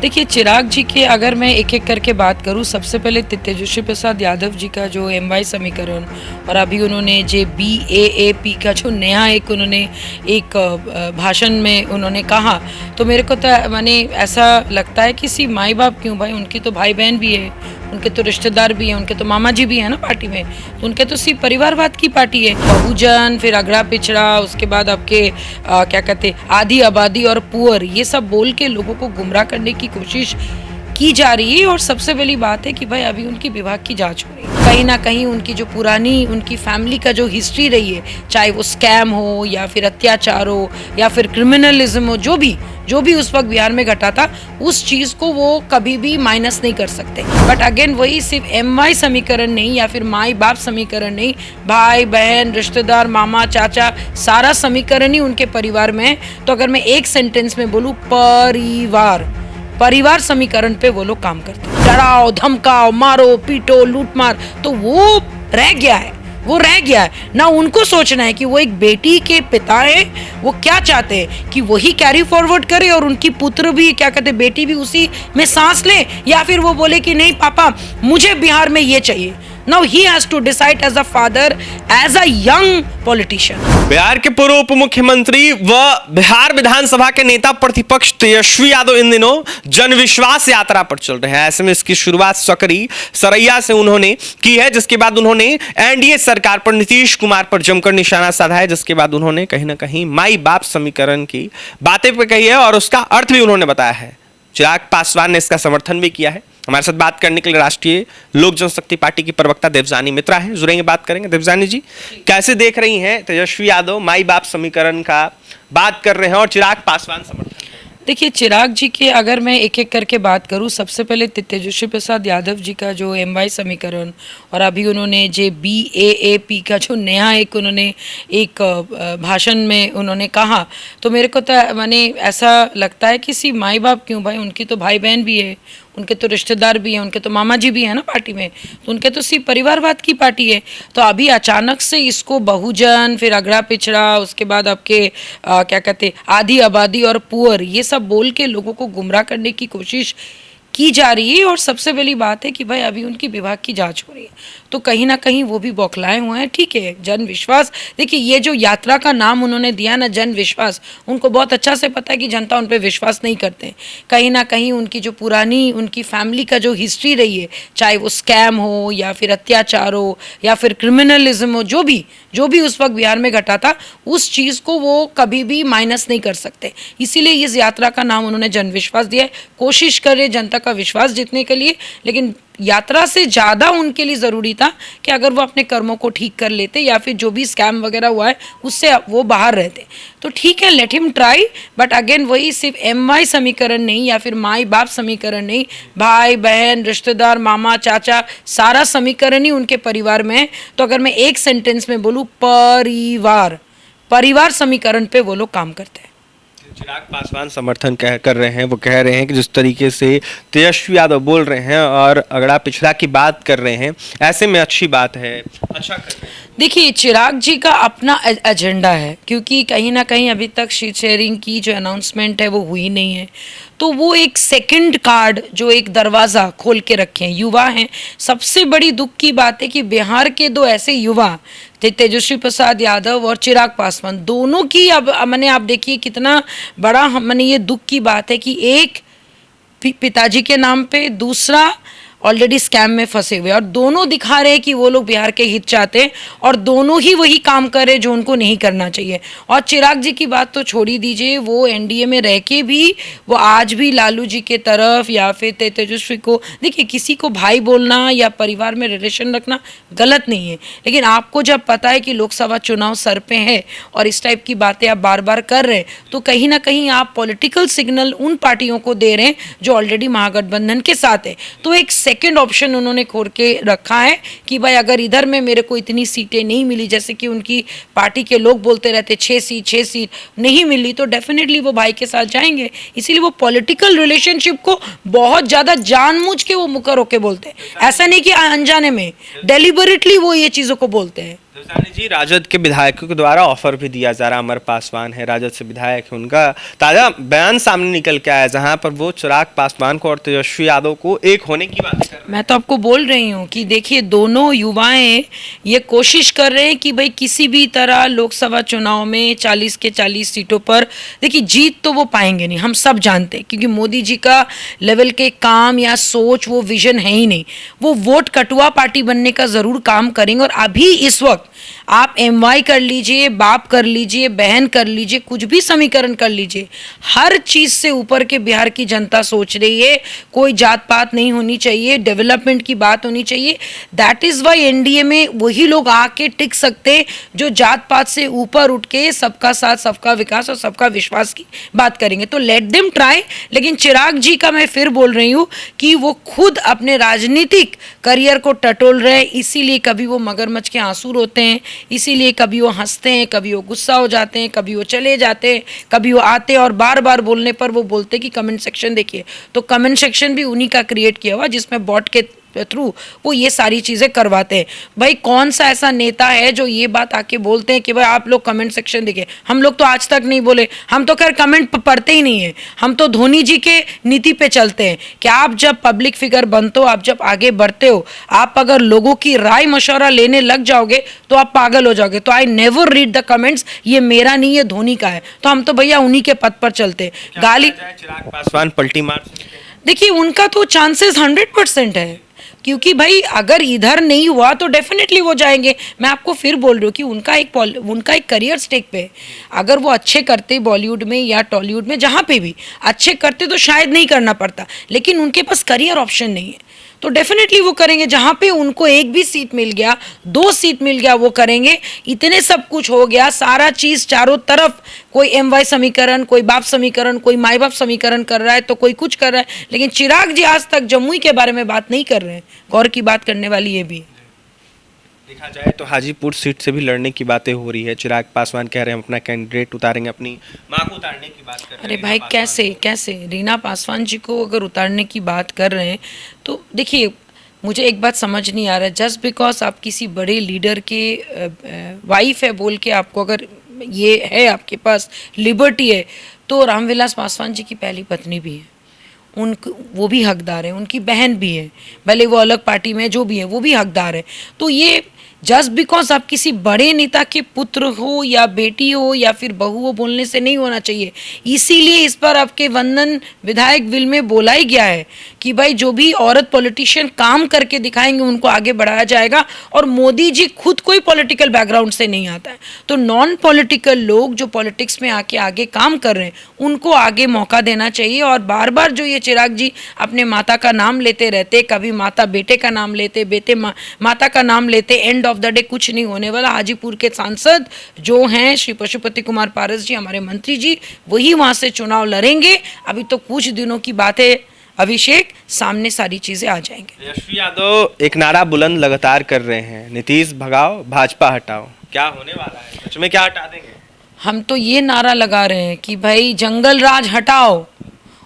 देखिए, चिराग जी के अगर मैं एक-एक करके बात करूँ, सबसे पहले तेजस्वी प्रसाद यादव जी का जो एमवाई समीकरण और अभी उन्होंने जो बीएएपी का जो नया एक उन्होंने एक भाषण में उन्होंने कहा, तो मेरे को तो माने ऐसा लगता है किसी माई-बाप क्यों भाई, उनकी तो भाई-बहन भी है, उनके तो रिश्तेदार भी हैं, उनके तो मामा जी भी हैं ना पार्टी में, तो उनके तो सिर्फ परिवारवाद की पार्टी है। बहुजन, फिर अगड़ा पिछड़ा, उसके बाद आपके क्या कहते आधी आबादी और पुअर, ये सब बोल के लोगों को गुमराह करने की कोशिश की जा रही है। और सबसे बड़ी बात है कि भाई अभी उनकी विभाग की जांच हो रही है, कहीं ना कहीं उनकी जो पुरानी उनकी फैमिली का जो हिस्ट्री रही है, चाहे वो स्कैम हो या फिर अत्याचार हो या फिर क्रिमिनलिज्म हो, जो भी उस वक्त बिहार में घटा था, उस चीज को वो कभी भी माइनस नहीं कर सकते। बट अगेन वही सिर्फ एमवाई समीकरण नहीं या फिर माई बाप समीकरण नहीं, भाई बहन रिश्तेदार मामा चाचा सारा समीकरण ही उनके परिवार में है। तो अगर मैं एक सेंटेंस में बोलूं, परिवार समीकरण पे वो लोग काम करते हैं। डराओ धमकाओ मारो पीटो लूट मार, तो वो रह गया है ना। उनको सोचना है कि वो एक बेटी के पिता है, वो क्या चाहते हैं कि वही कैरी फॉरवर्ड करे और उनकी पुत्र भी क्या कहते बेटी भी उसी में सांस ले, या फिर वो बोले कि नहीं पापा मुझे बिहार में ये चाहिए। Now he has to decide as a father, as a young politician. Bihar के पूर्व उप मुख्यमंत्री व बिहार विधानसभा के नेता प्रतिपक्ष तेजस्वी यादव इन दिनों जन विश्वास यात्रा पर चल रहे हैं। ऐसे में इसकी शुरुआत सकरी सरैया से उन्होंने की है, जिसके बाद उन्होंने एनडीए सरकार पर नीतीश कुमार पर जमकर निशाना साधा है, जिसके बाद उन्होंने कहीं ना कहीं माई बाप समीकरण की बातें पे कही है और उसका अर्थ भी उन्होंने बताया है। चिराग पासवान ने इसका समर्थन भी किया है। हमारे साथ बात करने के लिए राष्ट्रीय लोक जनशक्ति पार्टी की प्रवक्ता देवजानी मित्रा हैं, जुड़ेंगे, बात करेंगे। देवजानी जी, कैसे देख रही हैं तेजस्वी यादव माई बाप समीकरण का बात कर रहे हैं और चिराग पासवान समर्थन? देखिए, चिराग जी के अगर मैं एक-एक करके बात करूं, सबसे पहले तेजस्वी प्रसाद यादव जी का जो एमवाई समीकरण और अभी उन्होंने जो बीएएपी का जो नया एक उन्होंने एक भाषण में उन्होंने कहा, तो मेरे को तो माने ऐसा लगता है कि सिर्फ माई बाप क्यों भाई, उनकी तो भाई बहन भी है, उनके तो रिश्तेदार भी हैं, उनके तो मामा जी भी हैं ना पार्टी में, तो उनके तो सिर्फ परिवारवाद की पार्टी है। तो अभी अचानक से इसको बहुजन, फिर अगड़ा पिछड़ा, उसके बाद आपके क्या कहते आधी आबादी और पुअर, ये सब बोल के लोगों को गुमराह करने की कोशिश की जा रही है। और सबसे बड़ी बात है कि भाई अभी उनकी विभाग की जांच हो रही है, तो कहीं ना कहीं वो भी बौखलाए हुए हैं। ठीक है, जन विश्वास, देखिए ये जो यात्रा का नाम उन्होंने दिया ना जन विश्वास, उनको बहुत अच्छा से पता है कि जनता उन पर विश्वास नहीं करते। कहीं ना कहीं उनकी जो पुरानी उनकी फैमिली का जो हिस्ट्री रही है, चाहे वो स्कैम हो या फिर अत्याचार हो या फिर क्रिमिनलिज्म हो, जो भी उस वक्त बिहार में घटा था, उस चीज़ को वो कभी भी माइनस नहीं कर सकते। इसीलिए इस यात्रा का नाम उन्होंने जन विश्वास दिया है। कोशिश करे जनता का विश्वास जीतने के लिए, लेकिन यात्रा से ज़्यादा उनके लिए ज़रूरी था कि अगर वो अपने कर्मों को ठीक कर लेते या फिर जो भी स्कैम वगैरह हुआ है उससे वो बाहर रहते, तो ठीक है, let him try. But again वही सिर्फ एमवाई समीकरण नहीं या फिर माई बाप समीकरण नहीं, भाई बहन रिश्तेदार मामा चाचा सारा समीकरण ही उनके परिवार में है। तो अगर मैं एक सेंटेंस में बोलूँ, परिवार समीकरण पे वो लोग काम करते हैं। चिराग पासवान समर्थन कर रहे हैं। वो कह रहे हैं कि जिस तरीके से तेजस्वी यादव बोल रहे हैं और अगड़ा पिछड़ा की बात कर रहे हैं, ऐसे में अच्छी बात है, अच्छा कर रहे हैं। देखिए, चिराग जी का अपना एजेंडा है, क्योंकि कहीं ना कहीं अभी तक शीट शेयरिंग की जो अनाउंसमेंट है वो हुई नहीं है, तो वो एक सेकंड कार्ड जो एक दरवाज़ा खोल के रखे हैं। युवा हैं, सबसे बड़ी दुख की बात है कि बिहार के दो ऐसे युवा तेजस्वी प्रसाद यादव और चिराग पासवान, दोनों की अब मैंने आप देखिए कितना बड़ा मैंने ये दुख की बात है कि एक पिताजी के नाम पे, दूसरा ऑलरेडी स्कैम में फंसे हुए, और दोनों दिखा रहे हैं कि वो लोग बिहार के हित चाहते हैं और दोनों ही वही काम कर रहे जो उनको नहीं करना चाहिए। और चिराग जी की बात तो छोड़ ही दीजिए, वो एनडीए में रह के भी वो आज भी लालू जी के तरफ या फिर तेजस्वी को, देखिए किसी को भाई बोलना या परिवार में रिलेशन रखना गलत नहीं है, लेकिन आपको जब पता है कि लोकसभा चुनाव सर पे है और इस टाइप की बातें आप बार बार कर रहे हैं, तो कहीं ना कहीं आप पॉलिटिकल सिग्नल उन पार्टियों को दे रहे हैं जो ऑलरेडी महागठबंधन के साथ है। तो एक सेकंड ऑप्शन उन्होंने खोल के रखा है कि भाई अगर इधर में मेरे को इतनी सीटें नहीं मिली, जैसे कि उनकी पार्टी के लोग बोलते रहते 6 सीट नहीं मिली, तो डेफिनेटली वो भाई के साथ जाएंगे। इसीलिए वो पॉलिटिकल रिलेशनशिप को बहुत ज़्यादा जानबूझ के वो मुकर होके बोलते हैं, ऐसा नहीं कि अनजाने में, डेलिबरेटली वो ये चीज़ों को बोलते हैं। मस्तानी जी, राजद के विधायकों के द्वारा ऑफर भी दिया जा रहा, अमर पासवान है, राजद से विधायक है, उनका ताजा बयान सामने निकल के आया जहां पर वो चिराग पासवान को और तेजस्वी यादव को एक होने की बात कर रहे हैं। मैं तो आपको बोल रही हूँ कि देखिए दोनों युवाएं ये कोशिश कर रहे हैं कि भाई किसी भी तरह लोकसभा चुनाव में 40 के 40 सीटों पर, देखिए जीत तो वो पाएंगे नहीं, हम सब जानते हैं, क्योंकि मोदी जी का लेवल के काम या सोच वो विजन है ही नहीं। वो वोट कटुआ पार्टी बनने का ज़रूर काम करेंगे। और अभी इस वक्त आप एमवाई कर लीजिए, बाप कर लीजिए, बहन कर लीजिए, कुछ भी समीकरण कर लीजिए, हर चीज़ से ऊपर के बिहार की जनता सोच रही है। कोई जात पात नहीं होनी चाहिए, डेवलपमेंट की बात होनी चाहिए। दैट इज़ वाई एनडीए में वही लोग आके टिक सकते जो जात पात से ऊपर उठ के सबका साथ, सबका विकास और सबका विश्वास की बात करेंगे। तो लेट देम ट्राई। लेकिन चिराग जी का मैं फिर बोल रही हूँ कि वो खुद अपने राजनीतिक करियर को टटोल रहे हैं, इसीलिए कभी वो मगरमच्छ के आंसू रोते हैं, इसीलिए कभी वो हंसते हैं, कभी वो गुस्सा हो जाते हैं, कभी वो चले जाते हैं, कभी वो आते हैं और बार बार बोलने पर वो बोलते हैं कि कमेंट सेक्शन देखिए। तो कमेंट सेक्शन भी उन्हीं का क्रिएट किया हुआ जिसमें बॉट के थ्रू वो ये सारी चीज़ें करवाते हैं। भाई कौन सा ऐसा नेता है जो ये बात आके बोलते हैं कि भाई आप लोग कमेंट सेक्शन देखिए। हम लोग तो आज तक नहीं बोले, हम तो खैर कमेंट पढ़ते ही नहीं है, हम तो धोनी जी के नीति पे चलते हैं कि आप जब पब्लिक फिगर बनते हो, आप जब आगे बढ़ते हो, आप अगर लोगों की राय मशवरा लेने लग जाओगे तो आप पागल हो जाओगे। तो I never read the comments, ये मेरा नहीं है, धोनी का है। तो हम तो भैया उन्हीं के पद पर चलते हैं। गाली चिराग पासवान पलटी मार सकते हैं? देखिए उनका तो चांसेस 100% है, क्योंकि भाई अगर इधर नहीं हुआ तो डेफिनेटली वो जाएंगे। मैं आपको फिर बोल रही हूँ कि उनका एक करियर स्टेक पे है। अगर वो अच्छे करते बॉलीवुड में या टॉलीवुड में, जहाँ पे भी अच्छे करते तो शायद नहीं करना पड़ता, लेकिन उनके पास करियर ऑप्शन नहीं है। तो डेफिनेटली वो करेंगे, जहाँ पे उनको एक भी सीट मिल गया, 2 सीट मिल गया, वो करेंगे। इतने सब कुछ हो गया, सारा चीज़ चारों तरफ, कोई एमवाई समीकरण, कोई बाप समीकरण, कोई माई बाप समीकरण कर रहा है, तो कोई कुछ कर रहा है। लेकिन चिराग जी आज तक जमुई के बारे में बात नहीं कर रहे हैं। गौर की बात करने वाली ये भी है। देखा जाए तो हाजीपुर सीट से भी लड़ने की बातें हो रही है। चिराग पासवान कह रहे हैं हम अपना कैंडिडेट उतारेंगे, अपनी मां को उतारने की बात कर रहे हैं। अरे भाई कैसे रीना पासवान जी को अगर उतारने की बात कर रहे हैं तो देखिए मुझे एक बात समझ नहीं आ रहा है, जस्ट बिकॉज आप किसी बड़े लीडर के वाइफ है बोल के आपको अगर ये है आपके पास लिबर्टी है, तो रामविलास पासवान जी की पहली पत्नी भी है, वो भी हकदार है, उनकी बहन भी है, भले वो अलग पार्टी में जो भी है वो भी हकदार है। तो ये जस्ट बिकॉज आप किसी बड़े नेता के पुत्र हो या बेटी हो या फिर बहू हो बोलने से नहीं होना चाहिए। इसीलिए इस पर आपके वंदन विधायक बिल में बोला ही गया है कि भाई जो भी औरत पॉलिटिशियन काम करके दिखाएंगे उनको आगे बढ़ाया जाएगा। और मोदी जी खुद कोई पॉलिटिकल बैकग्राउंड से नहीं आता है, तो नॉन पॉलिटिकल लोग जो पॉलिटिक्स में आके आगे काम कर रहे हैं उनको आगे मौका देना चाहिए। और बार बार जो ये चिराग जी अपने माता का नाम लेते रहते, कभी माता बेटे का नाम लेते, बेटे माता का नाम लेते, एंड ऑफ द डे कुछ नहीं होने वाला। हाजीपुर के सांसद जो हैं श्री पशुपति कुमार पारस जी, हमारे मंत्री जी, वही वहां से चुनाव लड़ेंगे। अभी तो कुछ दिनों की बात है अभिषेक, सामने सारी चीजें आ जाएंगे। तेजस्वी यादव एक नारा बुलंद लगातार कर रहे हैं, नीतीश भगाओ भाजपा हटाओ। क्या होने वाला है, सच में क्या हटा देंगे? हम तो ये नारा लगा रहे हैं कि भाई जंगल राज हटाओ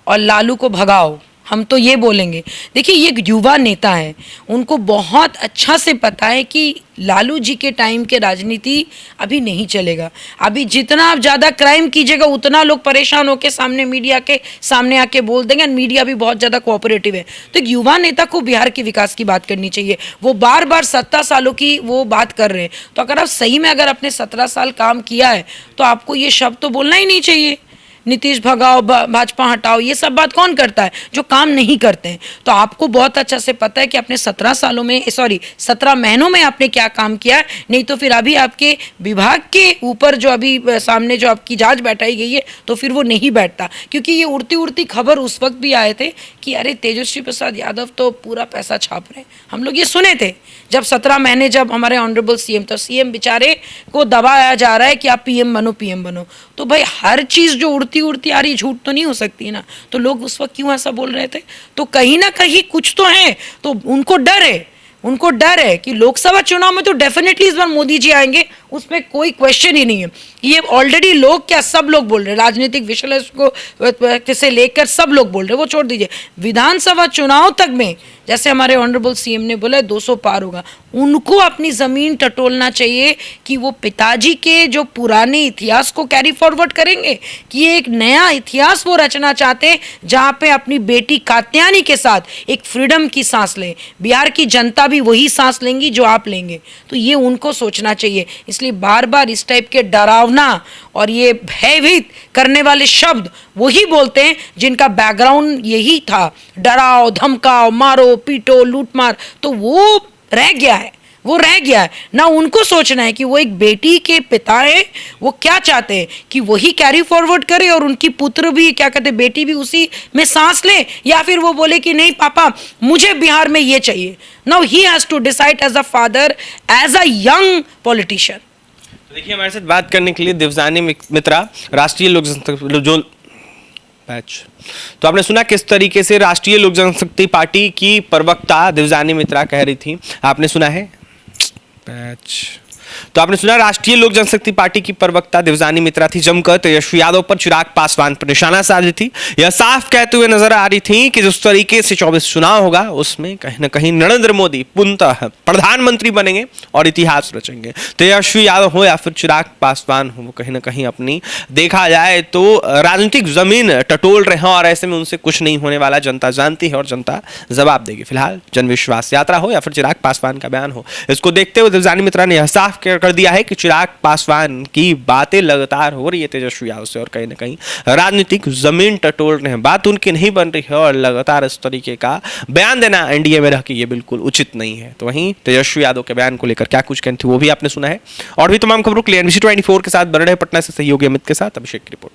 और लालू को भगाओ, हम तो ये बोलेंगे। देखिए ये एक युवा नेता है, उनको बहुत अच्छा से पता है कि लालू जी के टाइम के राजनीति अभी नहीं चलेगा। अभी जितना आप ज़्यादा क्राइम कीजिएगा उतना लोग परेशान होकर सामने मीडिया के सामने आके बोल देंगे। मीडिया भी बहुत ज़्यादा कोऑपरेटिव है। तो एक युवा नेता को बिहार के विकास की बात करनी चाहिए। वो बार बार 17 सालों की वो बात कर रहे हैं, तो अगर आप सही में अगर अपने 17 साल काम किया है तो आपको ये शब्द तो बोलना ही नहीं चाहिए, नीतीश भगाओ भाजपा हटाओ। ये सब बात कौन करता है? जो काम नहीं करते हैं। तो आपको बहुत अच्छा से पता है कि अपने 17 महीनों में आपने क्या काम किया है। नहीं तो फिर अभी आपके विभाग के ऊपर जो अभी सामने जो आपकी जांच बैठाई गई है तो फिर वो नहीं बैठता। क्योंकि ये उड़ती उड़ती खबर उस वक्त भी आए थे कि अरे तेजस्वी प्रसाद यादव तो पूरा पैसा छाप रहे हैं। हम लोग ये सुने थे जब 17 महीने जब हमारे ऑनरेबल सीएम, तो सीएम बेचारे को दबाया जा रहा है कि आप पीएम बनो। तो भाई हर चीज़ जो उड़ती आ रही झूठ तो नहीं हो सकती ना। तो लोग उस वक्त क्यों ऐसा बोल रहे थे? तो कहीं ना कहीं कुछ तो है। तो उनको डर है कि लोकसभा चुनाव में तो डेफिनेटली इस बार मोदी जी आएंगे, उसमें कोई क्वेश्चन ही नहीं है। ये ऑलरेडी लोग क्या सब लोग बोल रहे हैं, राजनीतिक विश्लेषक को से लेकर सब लोग बोल रहे हैं, वो छोड़ दीजिए। विधानसभा चुनाव तक में जैसे हमारे ऑनरेबल सीएम ने बोला 200 पार होगा, उनको अपनी ज़मीन टटोलना चाहिए कि वो पिताजी के जो पुराने इतिहास को कैरी फॉरवर्ड करेंगे कि ये एक नया इतिहास वो रचना चाहते हैं जहाँ पे अपनी बेटी कात्यायनी के साथ एक फ्रीडम की सांस लें। बिहार की जनता भी वही सांस लेंगी जो आप लेंगे, तो ये उनको सोचना चाहिए। इसलिए बार बार इस टाइप के डरावना और ये भयभीत करने वाले शब्द वही बोलते हैं जिनका बैकग्राउंड यही था, डराओ धमकाओ मारो पीटो लूटमार, तो वो रह गया है, वो रह गया है ना। उनको सोचना है कि वो एक बेटी के पिता है, वो क्या चाहते हैं कि वही कैरी फॉरवर्ड करे और उनकी पुत्र भी क्या कहते हैं बेटी भी उसी में सांस ले, या फिर वो बोले कि नहीं पापा मुझे बिहार में ये चाहिए। Now he has to decide as a father, as a young politician. देखिए हमारे साथ बात करने के लिए देवजानी मित्रा, राष्ट्रीय लोक जनशक्ति जो बैच, तो आपने सुना किस तरीके से राष्ट्रीय लोक जनशक्ति पार्टी की प्रवक्ता देवजानी मित्रा कह रही थी, आपने सुना है बैच। तो आपने सुना राष्ट्रीय लोक जनशक्ति पार्टी की प्रवक्ता देवजानी मित्रा थी, जमकर तेजस्वी यादव पर चिराग पासवान पर निशाना साध रही थी। यह साफ कहते हुए नजर आ रही थी कि जिस तरीके से 24 चुनाव होगा उसमें कहीं ना कहीं नरेंद्र मोदी पुनः प्रधानमंत्री बनेंगे और इतिहास रचेंगे। तेजस्वी यादव हो या फिर चिराग पासवान हो, वो कहीं ना कहीं अपनी देखा जाए तो राजनीतिक जमीन टटोल रहे हैं और ऐसे में उनसे कुछ नहीं होने वाला जनता जानती है और जनता जवाब देगी। फिलहाल जन विश्वास यात्रा हो या फिर चिराग पासवान का बयान हो, इसको देखते हुए देवजानी मित्रा ने यह साफ कर दिया है कि चिराग पासवान की बातें लगातार हो रही है तेजस्वी यादव से और कहीं ना कहीं राजनीतिक जमीन टटोल रहे हैं, बात उनकी नहीं बन रही है और लगातार इस तरीके का बयान देना एनडीए में रह के ये बिल्कुल उचित नहीं है। तो वहीं तेजस्वी यादव के बयान को लेकर क्या कुछ कहती थी वो भी आपने सुना है। और भी तमाम खबरों के लिए NBC 24 के साथ बन रहे पटना से सहयोगी अमित के साथ अभिषेक की रिपोर्ट।